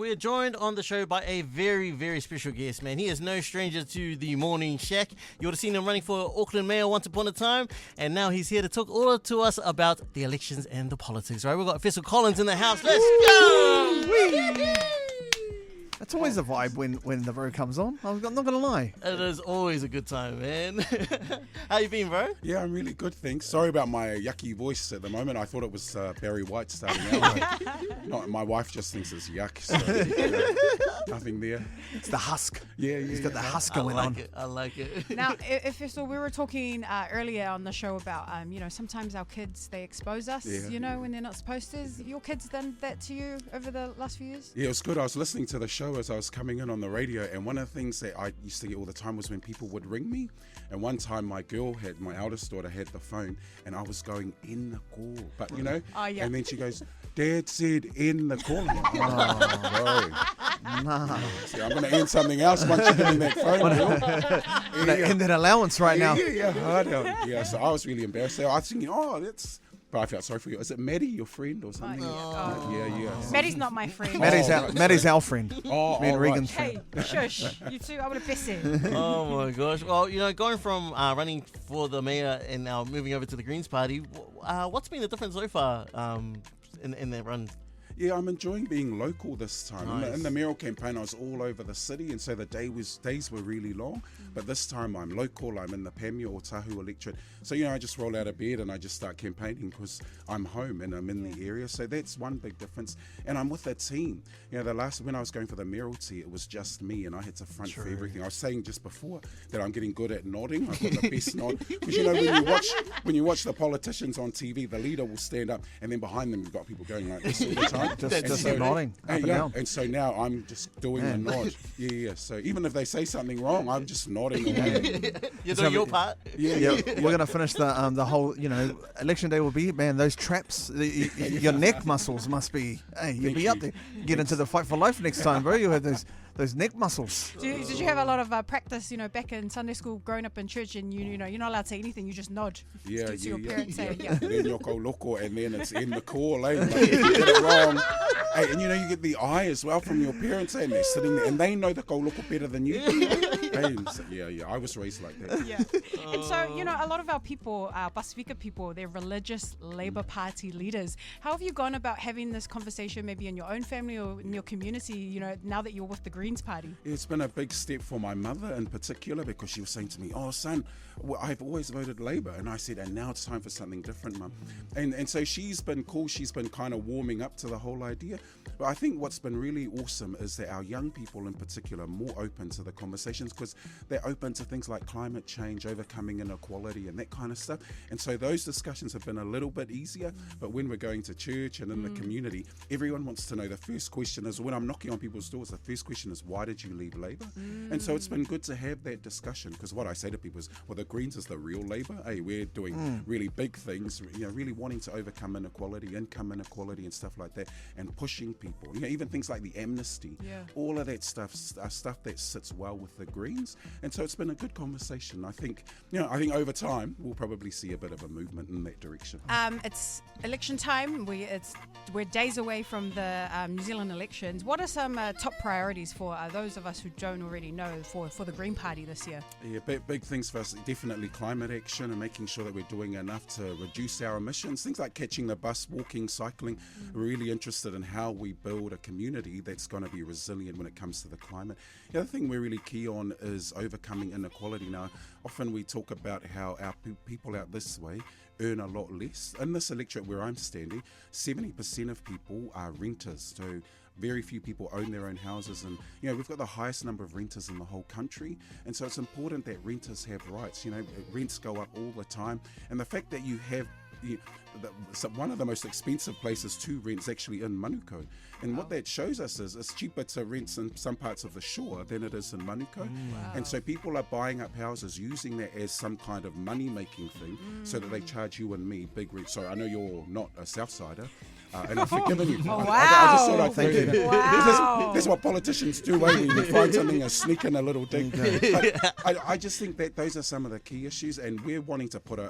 we are joined on the show by a very, very special guest, man. He is no stranger to the Morning Shack. You would have seen him running for Auckland Mayor once upon a time, and now he's here to talk all to us about the elections and the politics, right? We've got Efeso Collins in the house. Let's go! That's always a vibe when the bro comes on. I'm not going to lie. It is always a good time, man. How you been, bro? Yeah, I'm really good, thanks. Sorry about my yucky voice at the moment. I thought it was Barry White starting out. Not, my wife just thinks it's yuck, so nothing there. It's the husk. Yeah. He's got the husk going on. I like it. Now, so we were talking earlier on the show about, sometimes our kids, they expose us, when they're not supposed to. Has your kids done that to you over the last few years? Yeah, it was good. I was listening to the show as I was coming in on the radio, and one of the things that I used to get all the time was when people would ring me. And one time my eldest daughter had the phone, and I was going in the call. But, and then she goes, Dad said in the call. I'm like, Nah. See, I'm going to end something else once you give me that phone. In that allowance right now. Yeah, hard out. Yeah, so I was really embarrassed. So I was thinking, but I felt sorry for you. Is it Maddie, your friend, or something? Yeah. Maddie's not my friend. Maddie's our friend. Me and Regan's friend. Hey, shush. You two, I would have pissed it. Oh my gosh. Well, going from running for the mayor and now moving over to the Greens Party, what's been the difference so far in that run? Yeah, I'm enjoying being local this time. Nice. In the mayoral campaign, I was all over the city, and so the days were really long. But this time, I'm local. I'm in the Pamia or Tahu electorate. So, I just roll out of bed and I just start campaigning because I'm home and I'm in the area. So that's one big difference. And I'm with a team. When I was going for the mayoralty, it was just me, and I had to front for everything. I was saying just before that I'm getting good at nodding. I've got the best nod. Because, when you watch the politicians on TV, the leader will stand up, and then behind them, you've got people going like this all the time. Just nodding up and down. And so now I'm just doing a nod. Yeah. So even if they say something wrong, I'm just nodding away. You're doing your part. Yeah. We're going to finish the whole, election day will be, man, those traps, your neck muscles must be, you'll be up there. Get into the fight for life next time, bro. You'll have those neck muscles. Did you have a lot of practice, back in Sunday school, growing up in church, and you're not allowed to say anything, you just nod. Yeah. To your parents say, Then you'll go loco, and then it's in the call, Like, if you get it wrong. Hey, and you get the eye as well from your parents, and they're sitting there, and they know the go loco better than you do. I was raised like that. Yeah. And so, a lot of our people, our Pasifika people, they're religious Labour Party leaders. How have you gone about having this conversation maybe in your own family or in your community, now that you're with the Greens Party? It's been a big step for my mother in particular, because she was saying to me, oh, son, I've always voted Labour. And I said, and now it's time for something different, Mum. And so she's been cool. She's been kind of warming up to the whole idea. But I think what's been really awesome is that our young people in particular are more open to the conversations, because they're open to things like climate change, overcoming inequality and that kind of stuff. And so those discussions have been a little bit easier. But when we're going to church and in the community, everyone wants to know, the first question is, when I'm knocking on people's doors, the first question is, why did you leave Labour? And so it's been good to have that discussion, because what I say to people is, well, the Greens is the real Labour. Hey, we're doing really big things, really wanting to overcome inequality, income inequality and stuff like that, and pushing people. Even things like the amnesty, all of that stuff that sits well with the Greens. And so it's been a good conversation. I think over time we'll probably see a bit of a movement in that direction. It's election time. We're days away from the New Zealand elections. What are some top priorities for those of us who don't already know for the Green Party this year? Yeah, big things for us. Definitely climate action and making sure that we're doing enough to reduce our emissions. Things like catching the bus, walking, cycling. We're really interested in how we build a community that's going to be resilient when it comes to the climate. The other thing we're really key on is overcoming inequality. Now, often we talk about how our people out this way earn a lot less. In this electorate where I'm standing, 70% of people are renters. So very few people own their own houses, and we've got the highest number of renters in the whole country, and so it's important that renters have rights. Rents go up all the time, and the fact that you have one of the most expensive places to rent is actually in Manukau. And what that shows us is it's cheaper to rent in some parts of the shore than it is in Manukau. And so people are buying up houses using that as some kind of money-making thing, so that they charge you and me big rent. So I know you're not a Southsider, and I've forgiven you. Oh, wow. I just thought I'd Thank you. Wow. That's what politicians do, when you find something and sneak in a little dig. But I just think that those are some of the key issues, and we're wanting to put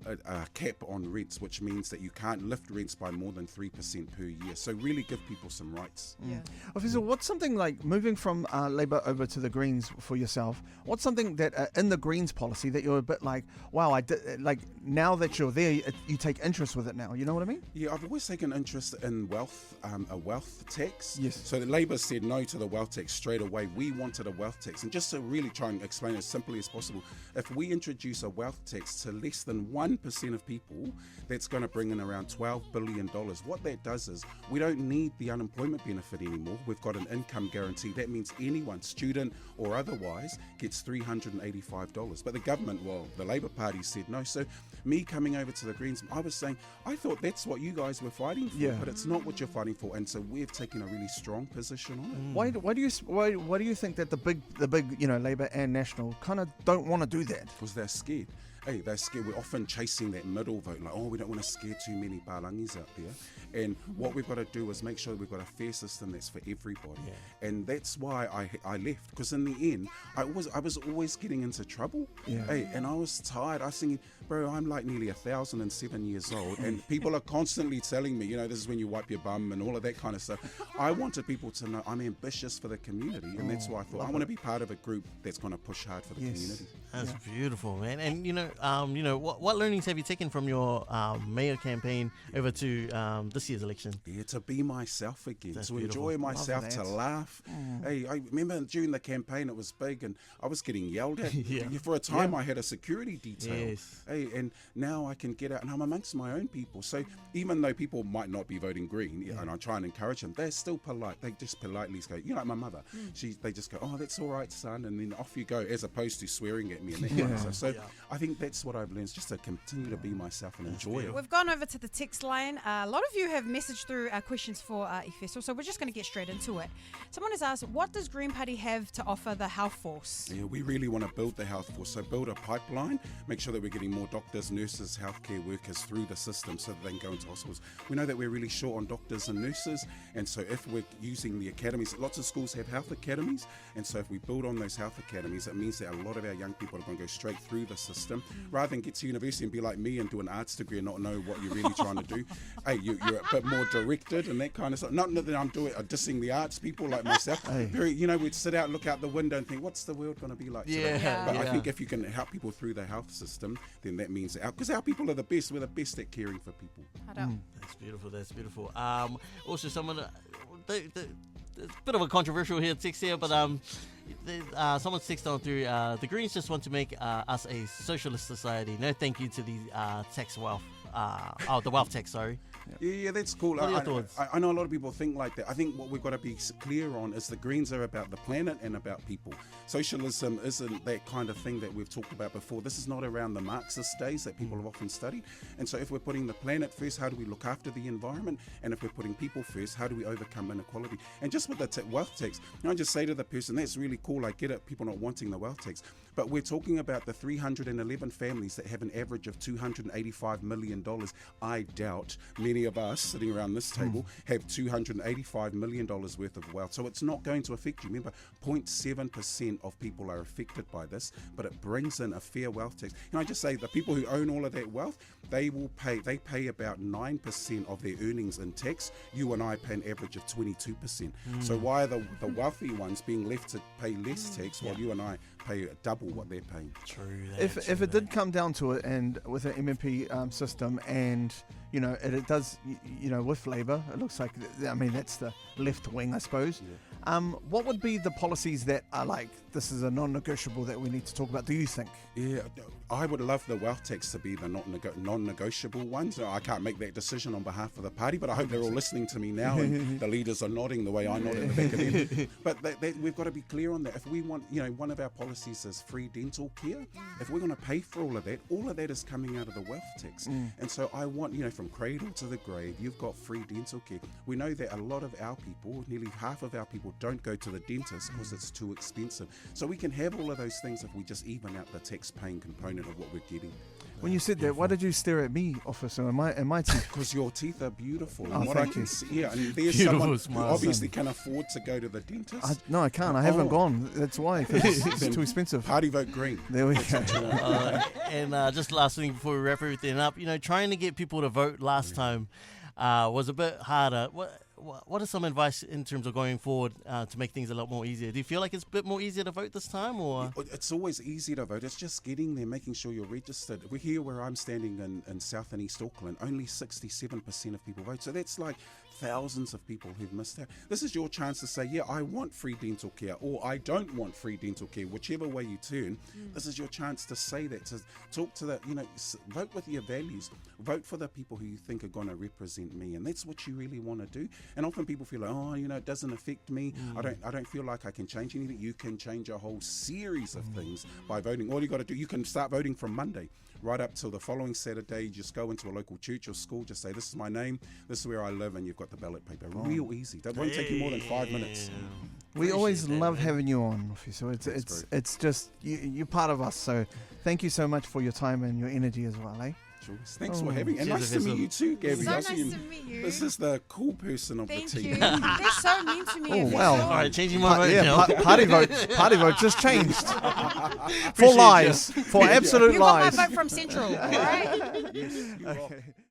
a cap on rents, which means that you can't lift rents by more than 3% per year. So really give people some rights. Yeah. Officer, what's something like moving from Labour over to the Greens for yourself? What's something that in the Greens policy that you're a bit like, wow, like now that you're there, you take interest with it now? You know what I mean? Yeah, I've always taken interest in wealth, a wealth tax. Yes. So the Labour said no to the wealth tax straight away. We wanted a wealth tax. And just to really try and explain it as simply as possible, if we introduce a wealth tax to less than 1% of people, that's going to bring in around $12 billion. What that does is we don't need the unemployment benefit anymore. We've got an income guarantee. That means anyone, student or otherwise, gets $385. But the government, well, the Labour Party said no. So me coming over to the Greens, I was saying, I thought that's what you guys were fighting for, but it's not what you're fighting for. And so we've taken a really strong position on it. Why do you think that the big Labour and National kind of don't want to do that? Because they're scared. Hey, they're scared. We're often chasing that middle vote, like, oh, we don't want to scare too many Parangis out there. And what we've got to do is make sure that we've got a fair system that's for everybody. And that's why I left. Because in the end, I was always getting into trouble. Hey, and I was tired. I was thinking, bro, I'm like nearly 1,007 years old, and people are constantly telling me, this is when you wipe your bum and all of that kind of stuff. I wanted people to know I'm ambitious for the community, and that's why I thought I want to be part of a group that's going to push hard for the community. That's beautiful, man. And what learnings have you taken from your mayor campaign over to this year's election? Yeah, to be myself again, That's to beautiful. enjoy myself, to laugh. Hey, I remember during the campaign it was big, and I was getting yelled at. For a time, I had a security detail. Yes. Hey, and now I can get out, and I'm amongst my own people. So even though people might not be voting Green, and I try and encourage them, they're still polite. They just politely go, like my mother. They just go, oh, that's all right, son, and then off you go, as opposed to swearing at me and that kind of stuff. So I think that's what I've learned, is just to continue to be myself and enjoy it. We've gone over to the text line. A lot of you have messaged through questions for Efeso, so we're just going to get straight into it. Someone has asked, what does Green Party have to offer the health force? Yeah, we really want to build the health force. So build a pipeline, make sure that we're getting more doctors, nurses, healthcare workers through the system so that they can go into hospitals. We know that we're really short on doctors and nurses, and so if we're using the academies, lots of schools have health academies, and so if we build on those health academies, it means that a lot of our young people are going to go straight through the system, rather than get to university and be like me and do an arts degree and not know what you're really trying to do. Hey, you're a bit more directed and that kind of stuff. Not that I'm dissing the arts people like myself. We'd sit out, look out the window and think, what's the world going to be like today? But I think if you can help people through the health system, then that means that because our people are the best. We're the best at caring for people. That's beautiful. That's beautiful. Also, someone, there's a bit of a controversial text here, but someone's text on through. The Greens just want to make us a socialist society. No, thank you to the tax wealth. The wealth tax. Sorry. Yeah, that's cool. What are your thoughts? I know a lot of people think like that. I think what we've got to be clear on is the Greens are about the planet and about people. Socialism isn't that kind of thing that we've talked about before. This is not around the Marxist days that people have often studied. And so if we're putting the planet first, how do we look after the environment? And if we're putting people first, how do we overcome inequality? And just with the wealth tax, I just say to the person, that's really cool. I get it, people not wanting the wealth tax. But we're talking about the 311 families that have an average of $285 million. I doubt many of us sitting around this table have $285 million worth of wealth. So it's not going to affect you. Remember, 0.7% of people are affected by this, but it brings in a fair wealth tax. Can I just say, the people who own all of that wealth, they pay about 9% of their earnings in tax. You and I pay an average of 22%. So why are the wealthy ones being left to pay less tax while you and I pay double what they're paying? True. If it did come down to it, and with an MMP system, and it does, with Labour, it looks like, that's the left wing, I suppose. What would be the policies that are like, this is a non-negotiable that we need to talk about, do you think? Yeah, I would love the wealth tax to be the non-negotiable ones. I can't make that decision on behalf of the party, but I hope they're all listening to me now, and the leaders are nodding the way I nod at the back of them. But we've got to be clear on that. If we want, one of our policies is free dental care. If we're going to pay for all of that is coming out of the wealth tax. And so I want, from cradle to the grave, you've got free dental care. We know that a lot of our people, nearly half of our people, don't go to the dentist because it's too expensive. So we can have all of those things if we just even out the tax-paying component of what we're getting. When you said that, why did you stare at me, officer? And my teeth? Because your teeth are beautiful. Oh, And what I thank can you. see, yeah, and there's Beautiful someone who smile. obviously can afford to go to the dentist. No, I can't. I haven't Oh. gone. That's why. 'Cause it's too expensive. Party vote green. There we go. And just last thing before we wrap everything up, trying to get people to vote last time was a bit harder. What are some advice in terms of going forward to make things a lot more easier? Do you feel like it's a bit more easier to vote this time, or? It's always easy to vote. It's just getting there, making sure you're registered. We're here where I'm standing in South and East Auckland. Only 67% of people vote. So that's like thousands of people who've missed out. This is your chance to say, yeah, I want free dental care, or I don't want free dental care, whichever way you turn. This is your chance to say that, to talk to vote with your values. Vote for the people who you think are going to represent me, and that's what you really want to do. And often people feel like, oh, it doesn't affect me. I don't feel like I can change anything. You can change a whole series of things by voting. All you got to do, you can start voting from Monday right up till the following Saturday. You just go into a local church or school, just say, this is my name, this is where I live, and you've got the ballot paper. Real easy. That won't take you more than 5 minutes. We always Appreciate that, love man. having you on, so it's just you're part of us. So thank you so much for your time and your energy as well, eh? Sure. Thanks Oh. for having me. And Cheers, nice to meet Efeso. you too, Gabby. So I nice see to meet you. This is the cool person of Thank the you. team. They're so mean to me. Oh, Efeso. wow. All right, changing my vote now. Party vote just changed for Appreciate lies, for absolute You got my lies. vote from Central, all right? Yes, you are. Okay.